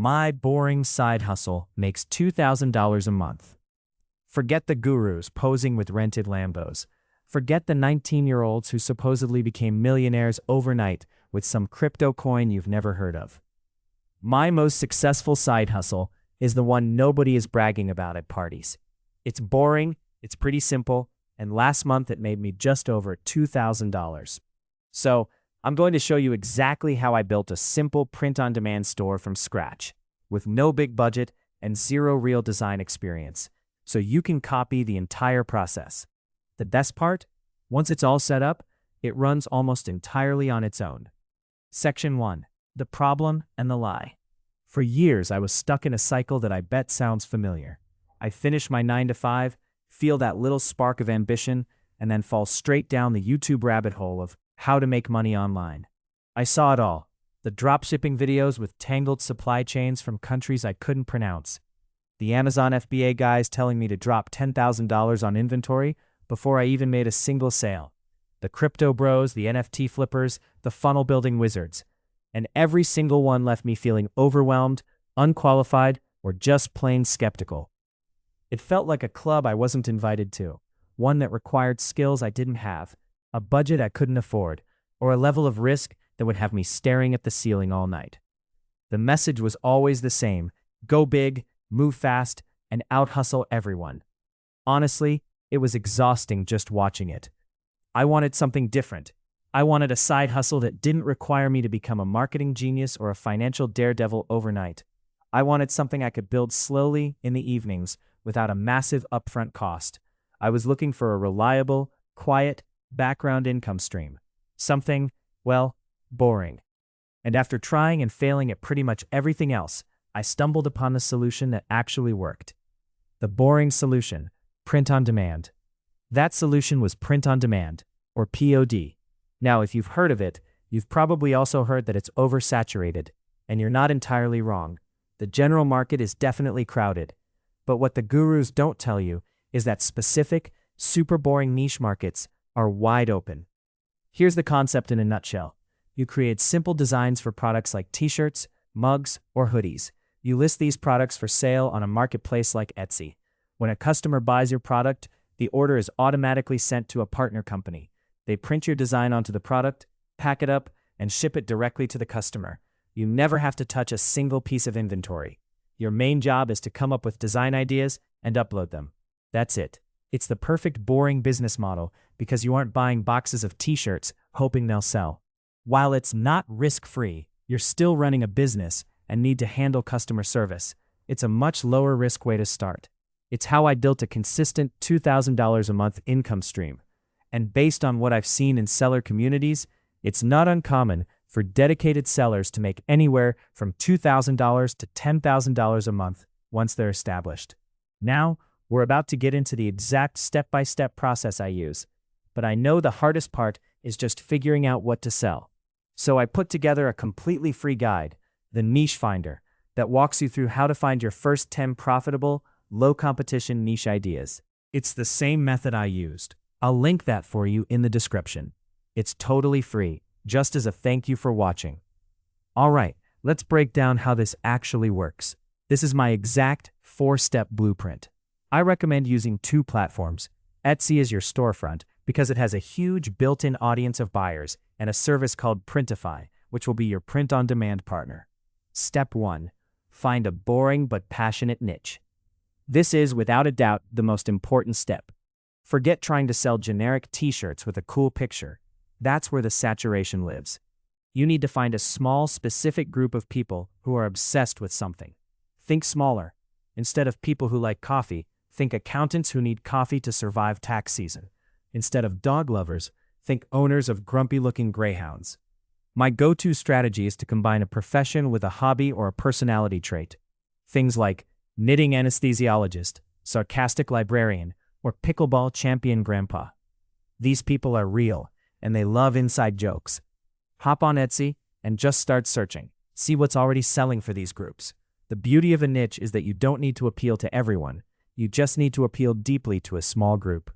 My boring side hustle makes $2,000 a month. Forget the gurus posing with rented Lambos. Forget the 19-year-olds who supposedly became millionaires overnight with some crypto coin you've never heard of. My most successful side hustle is the one nobody is bragging about at parties. It's boring, it's pretty simple, and last month it made me just over $2,000. So, I'm going to show you exactly how I built a simple print-on-demand store from scratch, with no big budget and zero real design experience, so you can copy the entire process. The best part? Once it's all set up, it runs almost entirely on its own. Section 1. The problem and the lie. For years, I was stuck in a cycle that I bet sounds familiar. I finish my 9 to 5, feel that little spark of ambition, and then fall straight down the YouTube rabbit hole of how to make money online. I saw it all. The dropshipping videos with tangled supply chains from countries I couldn't pronounce. The Amazon FBA guys telling me to drop $10,000 on inventory before I even made a single sale. The crypto bros, the NFT flippers, the funnel building wizards. And every single one left me feeling overwhelmed, unqualified, or just plain skeptical. It felt like a club I wasn't invited to, one that required skills I didn't have, a budget I couldn't afford, or a level of risk that would have me staring at the ceiling all night. The message was always the same: go big, move fast, and out-hustle everyone. Honestly, it was exhausting just watching it. I wanted something different. I wanted a side hustle that didn't require me to become a marketing genius or a financial daredevil overnight. I wanted something I could build slowly in the evenings without a massive upfront cost. I was looking for a reliable, quiet, background income stream. Something, well, boring. And after trying and failing at pretty much everything else, I stumbled upon the solution that actually worked. The boring solution: print on demand. That solution was print on demand, or POD. Now, if you've heard of it, you've probably also heard that it's oversaturated, and you're not entirely wrong. The general market is definitely crowded. But what the gurus don't tell you is that specific, super boring niche markets are wide open. Here's the concept in a nutshell. You create simple designs for products like t-shirts, mugs, or hoodies. You list these products for sale on a marketplace like Etsy. When a customer buys your product, the order is automatically sent to a partner company. They print your design onto the product, pack it up, and ship it directly to the customer. You never have to touch a single piece of inventory. Your main job is to come up with design ideas and upload them. That's it. It's the perfect boring business model because you aren't buying boxes of t-shirts hoping they'll sell. While it's not risk-free, you're still running a business and need to handle customer service. It's a much lower risk way to start. It's how I built a consistent $2,000 a month income stream. And based on what I've seen in seller communities, it's not uncommon for dedicated sellers to make anywhere from $2,000 to $10,000 a month once they're established. Now, we're about to get into the exact step-by-step process I use, but I know the hardest part is just figuring out what to sell. So I put together a completely free guide, the Niche Finder, that walks you through how to find your first 10 profitable, low-competition niche ideas. It's the same method I used. I'll link that for you in the description. It's totally free, just as a thank you for watching. All right, let's break down how this actually works. This is my exact 4-step blueprint. I recommend using 2 platforms. Etsy is your storefront because it has a huge built-in audience of buyers, and a service called Printify, which will be your print-on-demand partner. Step 1. Find a boring but passionate niche. This is, without a doubt, the most important step. Forget trying to sell generic t-shirts with a cool picture. That's where the saturation lives. You need to find a small, specific group of people who are obsessed with something. Think smaller. Instead of people who like coffee, think accountants who need coffee to survive tax season. Instead of dog lovers, think owners of grumpy-looking greyhounds. My go-to strategy is to combine a profession with a hobby or a personality trait. Things like knitting anesthesiologist, sarcastic librarian, or pickleball champion grandpa. These people are real, and they love inside jokes. Hop on Etsy and just start searching. See what's already selling for these groups. The beauty of a niche is that you don't need to appeal to everyone. You just need to appeal deeply to a small group.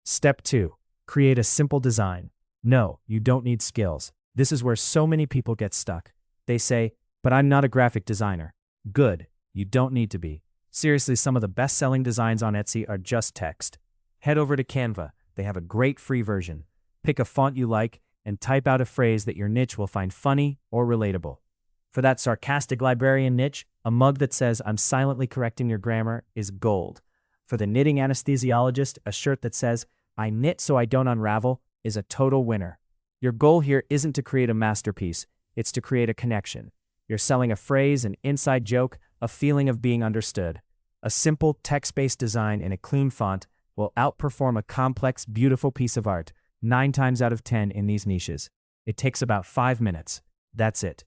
Step 2. Create a simple design. No, you don't need skills. This is where so many people get stuck. They say, but I'm not a graphic designer. Good, you don't need to be. Seriously, some of the best-selling designs on Etsy are just text. Head over to Canva, they have a great free version. Pick a font you like and type out a phrase that your niche will find funny or relatable. For that sarcastic librarian niche, a mug that says, "I'm silently correcting your grammar," is gold. For the knitting anesthesiologist, a shirt that says, "I knit so I don't unravel," is a total winner. Your goal here isn't to create a masterpiece, it's to create a connection. You're selling a phrase, an inside joke, a feeling of being understood. A simple text-based design in a clean font will outperform a complex, beautiful piece of art 9 times out of 10 in these niches. It takes about 5 minutes. That's it.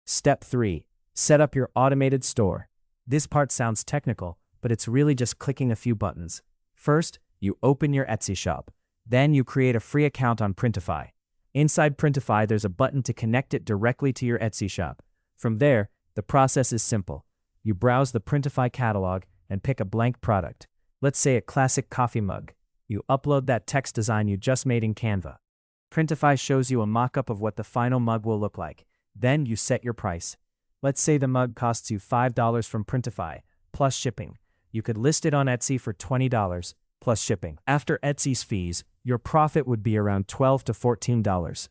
Step 3. Set up your automated store. This part sounds technical, but it's really just clicking a few buttons. First, you open your Etsy shop. Then you create a free account on Printify. Inside Printify, there's a button to connect it directly to your Etsy shop. From there, the process is simple. You browse the Printify catalog and pick a blank product. Let's say a classic coffee mug. You upload that text design you just made in Canva. Printify shows you a mock-up of what the final mug will look like. Then you set your price. Let's say the mug costs you $5 from Printify, plus shipping. You could list it on Etsy for $20, plus shipping. After Etsy's fees, your profit would be around $12 to $14.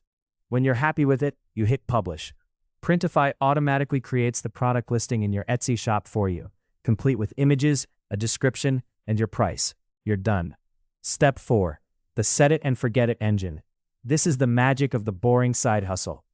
When you're happy with it, you hit publish. Printify automatically creates the product listing in your Etsy shop for you, complete with images, a description, and your price. You're done. Step 4. The Set It and Forget It engine. This is the magic of the boring side hustle.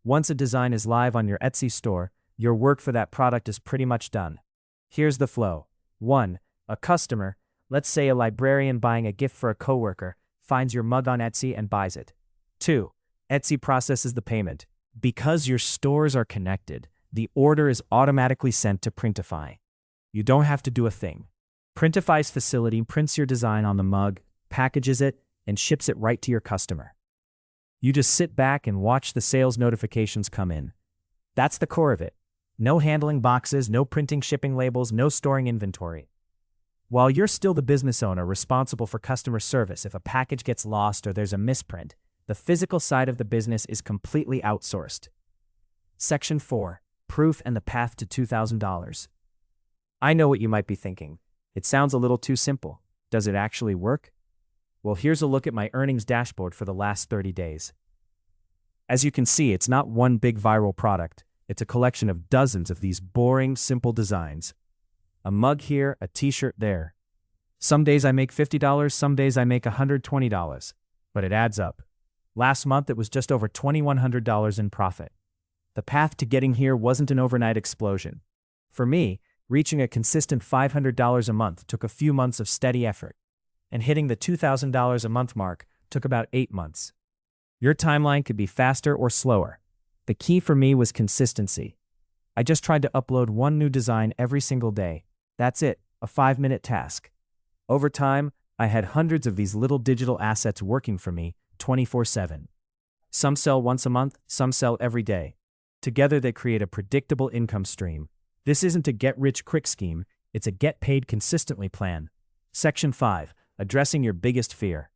Once a design is live on your Etsy store, your work for that product is pretty much done. Here's the flow. 1. A customer, let's say a librarian buying a gift for a coworker, finds your mug on Etsy and buys it. 2. Etsy processes the payment. Because your stores are connected, the order is automatically sent to Printify. You don't have to do a thing. Printify's facility prints your design on the mug, packages it, and ships it right to your customer. You just sit back and watch the sales notifications come in. That's the core of it. No handling boxes, no printing shipping labels, no storing inventory. While you're still the business owner responsible for customer service if a package gets lost or there's a misprint, the physical side of the business is completely outsourced. Section 4. Proof and the Path to $2,000. I know what you might be thinking. It sounds a little too simple. Does it actually work? Well, here's a look at my earnings dashboard for the last 30 days. As you can see, it's not one big viral product. It's a collection of dozens of these boring, simple designs. A mug here, a t-shirt there. Some days I make $50, some days I make $120, but it adds up. Last month, it was just over $2,100 in profit. The path to getting here wasn't an overnight explosion. For me, reaching a consistent $500 a month took a few months of steady effort, and hitting the $2,000 a month mark took about 8 months. Your timeline could be faster or slower. The key for me was consistency. I just tried to upload one new design every single day. That's it, a 5-minute task. Over time, I had hundreds of these little digital assets working for me 24/7. Some sell once a month, some sell every day. Together they create a predictable income stream. This isn't a get-rich-quick scheme, it's a get-paid-consistently plan. Section 5. Addressing your biggest fear.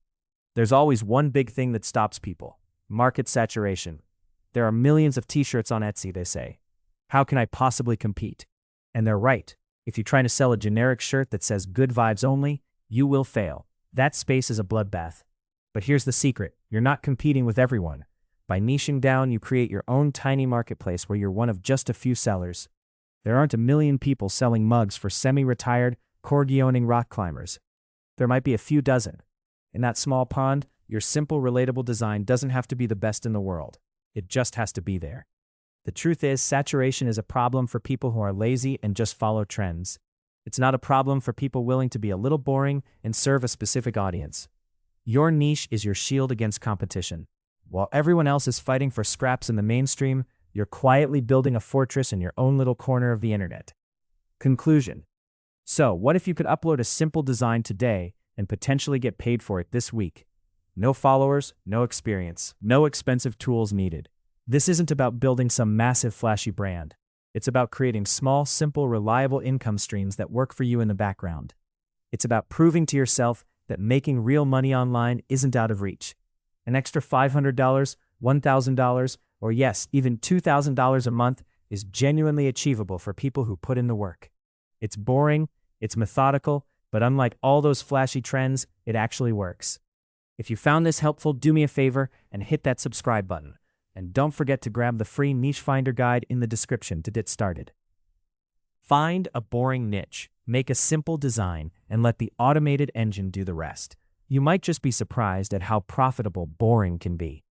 There's always one big thing that stops people. Market saturation. There are millions of t-shirts on Etsy, they say. How can I possibly compete? And they're right. If you try to sell a generic shirt that says good vibes only, you will fail. That space is a bloodbath. But here's the secret. You're not competing with everyone. By niching down, you create your own tiny marketplace where you're one of just a few sellers. There aren't a million people selling mugs for semi-retired, corgi-owning rock climbers. There might be a few dozen. In that small pond, your simple, relatable design doesn't have to be the best in the world. It just has to be there. The truth is, saturation is a problem for people who are lazy and just follow trends. It's not a problem for people willing to be a little boring and serve a specific audience. Your niche is your shield against competition. While everyone else is fighting for scraps in the mainstream, you're quietly building a fortress in your own little corner of the internet. Conclusion. So, what if you could upload a simple design today and potentially get paid for it this week? No followers, no experience, no expensive tools needed. This isn't about building some massive flashy brand. It's about creating small, simple, reliable income streams that work for you in the background. It's about proving to yourself that making real money online isn't out of reach. An extra $500, $1,000, or yes, even $2,000 a month is genuinely achievable for people who put in the work. It's boring, it's methodical, but unlike all those flashy trends, it actually works. If you found this helpful, do me a favor and hit that subscribe button. And don't forget to grab the free Niche Finder guide in the description to get started. Find a boring niche, make a simple design, and let the automated engine do the rest. You might just be surprised at how profitable boring can be.